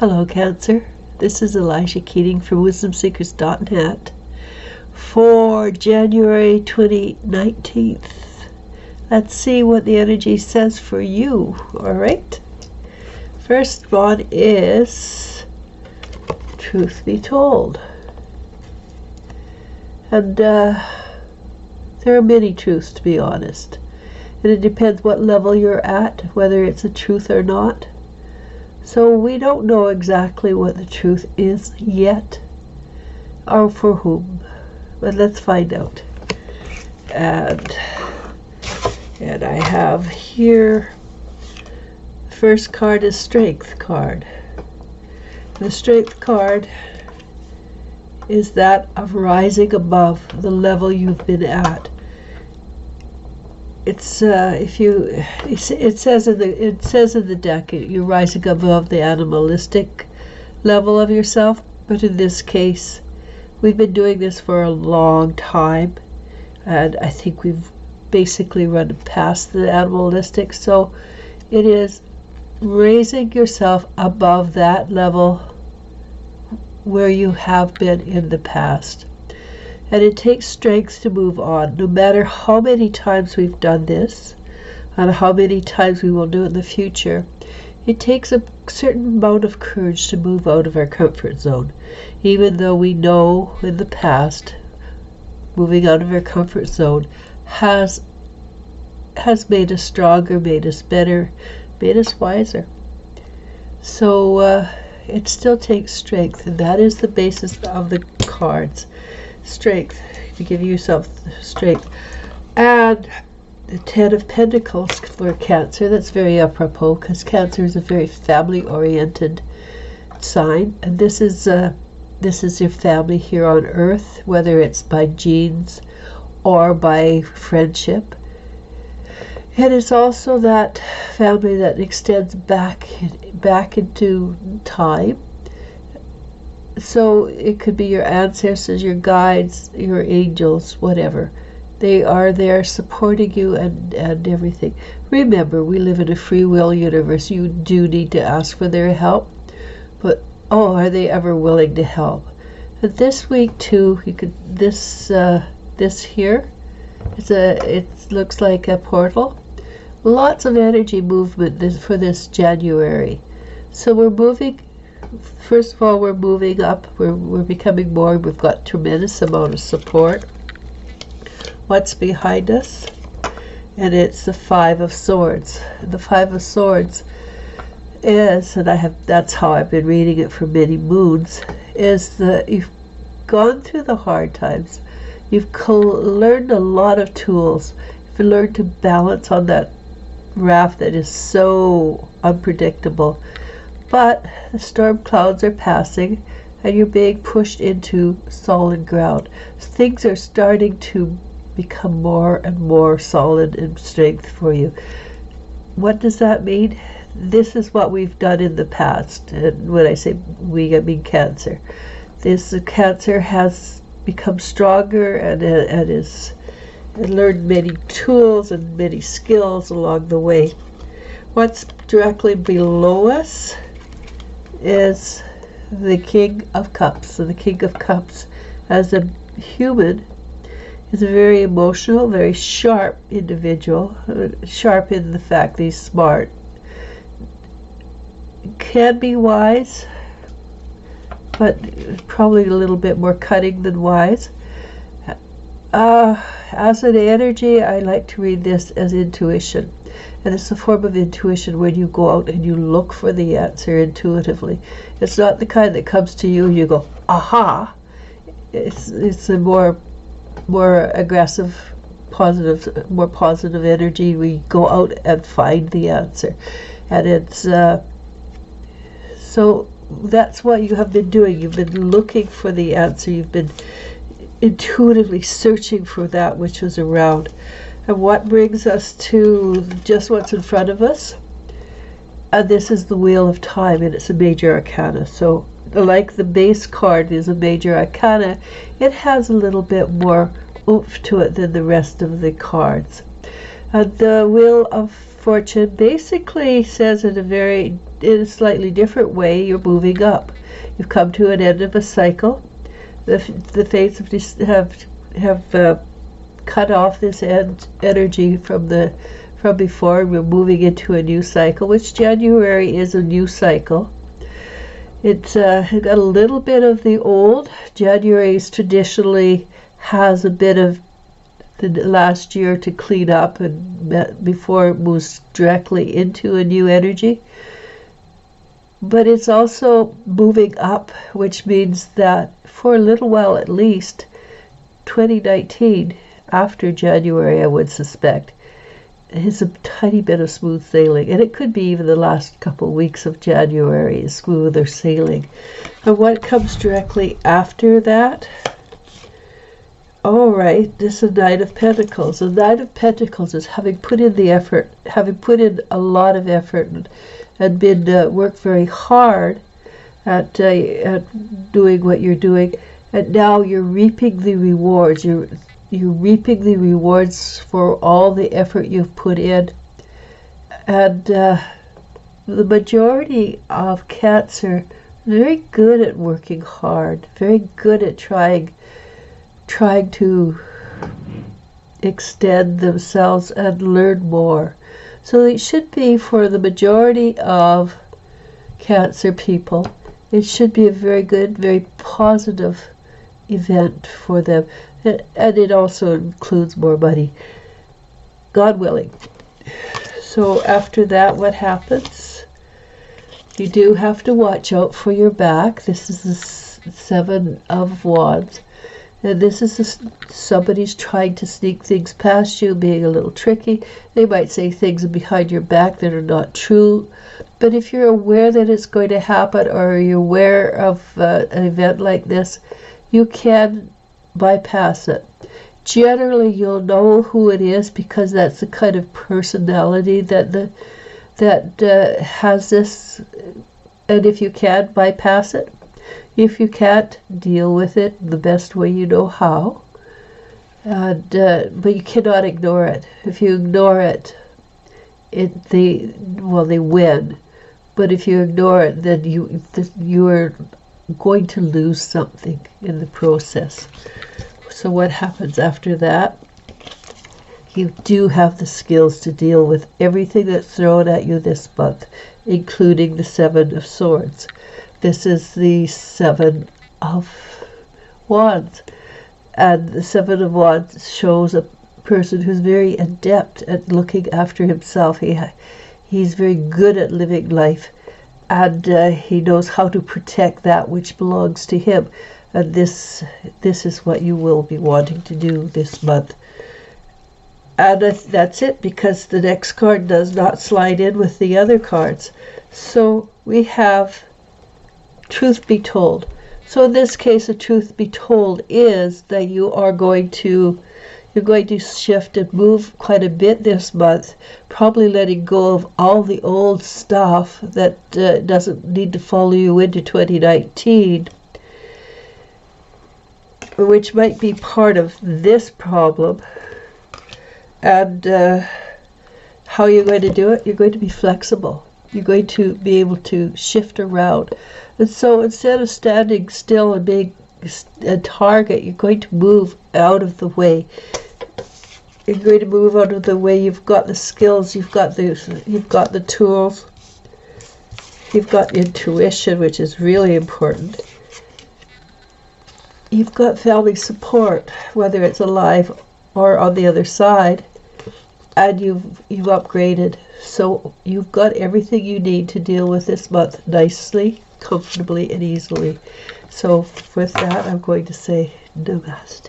Hello, Cancer. This is Elijah Keating from WisdomSeekers.net for January 2019. Let's see what the energy says for you, alright? First one is Truth Be Told. And there are many truths, to be honest. And it depends what level you're at, whether it's a truth or not. So we don't know exactly what the truth is yet, or for whom, but let's find out. And I have here, the first card is Strength card. The Strength card is that of rising above the level you've been at. It says in the deck you're rising above the animalistic level of yourself, but in this case we've been doing this for a long time, and I think we've basically run past the animalistic. So it is raising yourself above that level where you have been in the past. And it takes strength to move on, no matter how many times we've done this and how many times we will do it in the future. It takes a certain amount of courage to move out of our comfort zone, even though we know in the past moving out of our comfort zone has made us stronger, made us better, made us wiser. So it still takes strength, and that is the basis of the cards. Strength, to give yourself strength. And the Ten of Pentacles for Cancer, that's very apropos, because Cancer is a very family-oriented sign, and this is your family here on Earth, whether it's by genes or by friendship. And it's also that family that extends back into time. So it could be your ancestors, your guides, your angels, whatever. They are there supporting you and everything. Remember, we live in a free will universe. You do need to ask for their help. But, are they ever willing to help? And this week, too, you could, this here, it looks like a portal. Lots of energy movement for this January. So we're moving. First of all, we're moving up. We're becoming more. We've got tremendous amount of support. What's behind us? And it's the Five of Swords. The Five of Swords is, and that's how I've been reading it for many moons, is that you've gone through the hard times. You've learned a lot of tools. You've learned to balance on that raft that is so unpredictable. But the storm clouds are passing, and you're being pushed into solid ground. Things are starting to become more and more solid in strength for you. What does that mean? This is what we've done in the past. And when I say we, I mean Cancer. Cancer has become stronger and learned many tools and many skills along the way. What's directly below us is the King of Cups. So the King of Cups, as a human, is a very emotional, very sharp individual. Sharp in the fact that he's smart. Can be wise, but probably a little bit more cunning than wise. As an energy, I like to read this as intuition. And it's a form of intuition when you go out and you look for the answer intuitively. It's not the kind that comes to you and you go, aha. It's a more aggressive, positive, more positive energy. We go out and find the answer. And it's, so that's what you have been doing. You've been looking for the answer. You've been intuitively searching for that which was around. And what brings us to just what's in front of us? And this is the Wheel of Time, and it's a major arcana. So like the base card is a major arcana, it has a little bit more oomph to it than the rest of the cards. And the Wheel of fortune basically says in a slightly different way, you're moving up. You've come to an end of a cycle. The fates have cut off this energy from before. We're moving into a new cycle, which January is a new cycle. It's got a little bit of the old. January traditionally has a bit of the last year to clean up and before it moves directly into a new energy. But it's also moving up, which means that for a little while at least, 2019, after January, I would suspect, is a tiny bit of smooth sailing. And it could be even the last couple of weeks of January is smoother sailing. And what comes directly after that? All right, this is a Nine of Pentacles. The Nine of Pentacles is having put in the effort, having put in a lot of effort and been worked very hard at doing what you're doing, and now you're reaping the rewards. You're reaping the rewards for all the effort you've put in, and the majority of Cancer are very good at working hard, very good at trying to extend themselves and learn more. So it should be, for the majority of Cancer people, it should be a very good, very positive event for them. And it also includes more money, God willing. So after that, what happens? You do have to watch out for your back. This is the Seven of Wands. And this is somebody's trying to sneak things past you, being a little tricky. They might say things behind your back that are not true. But if you're aware that it's going to happen, or you're aware of an event like this, you can bypass it. Generally, you'll know who it is, because that's the kind of personality that has this. And if you can, bypass it. If you can't, deal with it the best way you know how. And but you cannot ignore it. If you ignore it, they win. But if you ignore it, then you are going to lose something in the process. So what happens after that? You do have the skills to deal with everything that's thrown at you this month, including the Seven of Swords. This is the Seven of Wands. And the Seven of Wands shows a person who's very adept at looking after himself. He's very good at living life. And he knows how to protect that which belongs to him. And this is what you will be wanting to do this month. And that's it, because the next card does not slide in with the other cards. So we have Truth Be Told. So in this case, the truth be told is that you're going to shift and move quite a bit this month, probably letting go of all the old stuff that doesn't need to follow you into 2019, which might be part of this problem. And how you're going to do it? You're going to be flexible. You're going to be able to shift around. And so instead of standing still and being a target, you're going to move out of the way. You're going to move out of the way. You've got the skills, you've got the tools, you've got intuition, which is really important. You've got family support, whether it's alive or on the other side, and you've upgraded. So you've got everything you need to deal with this month nicely, comfortably, and easily. So with that, I'm going to say namaste.